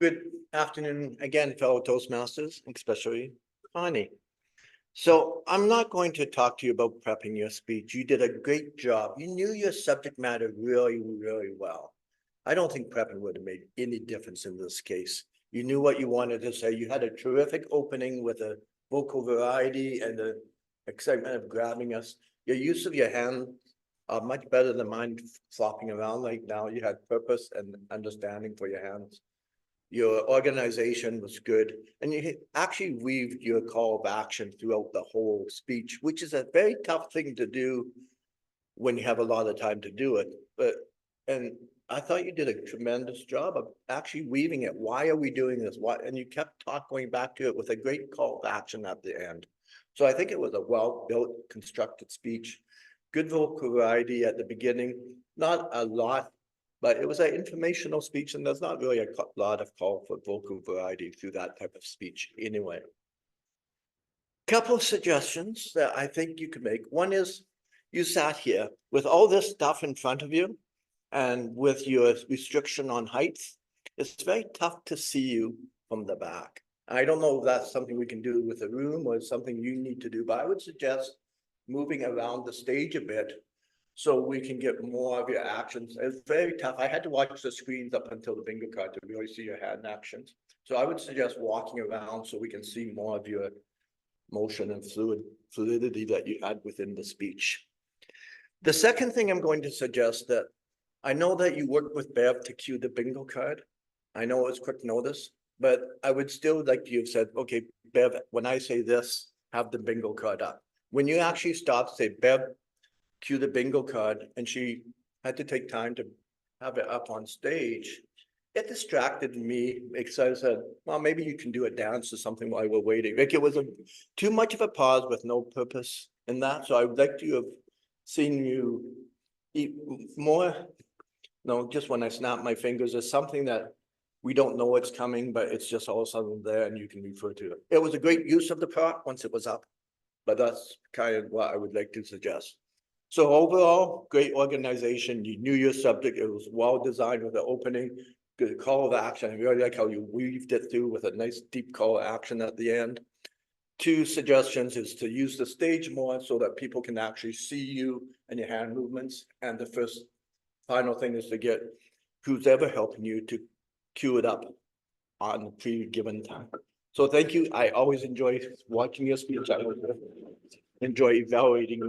Good afternoon again, fellow Toastmasters, especially Connie. So I'm not going to talk to you about prepping your speech. You did a great job. You knew your subject matter really, really well. I don't think prepping would have made any difference in this case. You knew what you wanted to say. You had a terrific opening with a vocal variety and the excitement of grabbing us. Your use of your hand are much better than mine flopping around like now. You had purpose and understanding for your hands. Your organization was good, and you actually weaved your call of action throughout the whole speech, which is a very tough thing to do when you have a lot of time to do it. And I thought you did a tremendous job of actually weaving it. Why are we doing this? Why? And you kept going back to it with a great call of action at the end. So I think it was a well-built, constructed speech. Good vocal variety at the beginning, not a lot, but it was an informational speech, and there's not really a lot of call for vocal variety through that type of speech anyway. Couple of suggestions that I think you could make. One is you sat here with all this stuff in front of you and with your restriction on height, it's very tough to see you from the back. I don't know if that's something we can do with the room or something you need to do, but I would suggest moving around the stage a bit so we can get more of your actions. It's very tough. I had to watch the screens up until the bingo card to really see your hand actions. So I would suggest walking around so we can see more of your motion and fluidity that you had within the speech. The second thing I'm going to suggest that I know that you worked with Bev to cue the bingo card. I know it was quick notice, but I would still like you have said, okay, Bev, when I say this, have the bingo card up. When you actually stop, say, Bev, cue the bingo card, and she had to take time to have it up on stage. It distracted me because I said, well, maybe you can do a dance or something while we're waiting. Like it was too much of a pause with no purpose in that. So I would like to have seen you eat more. No, just when I snap my fingers, there's something that we don't know it's coming, but it's just all of a sudden there and you can refer to it. It was a great use of the prop once it was up, but that's kind of what I would like to suggest. So overall, great organization. You knew your subject. It was well designed with the opening, good call of action. I really like how you weaved it through with a nice deep call of action at the end. Two suggestions is to use the stage more so that people can actually see you and your hand movements. And the final thing is to get who's ever helping you to cue it up on the pre-given time. So thank you. I always enjoy watching your speech. I enjoy evaluating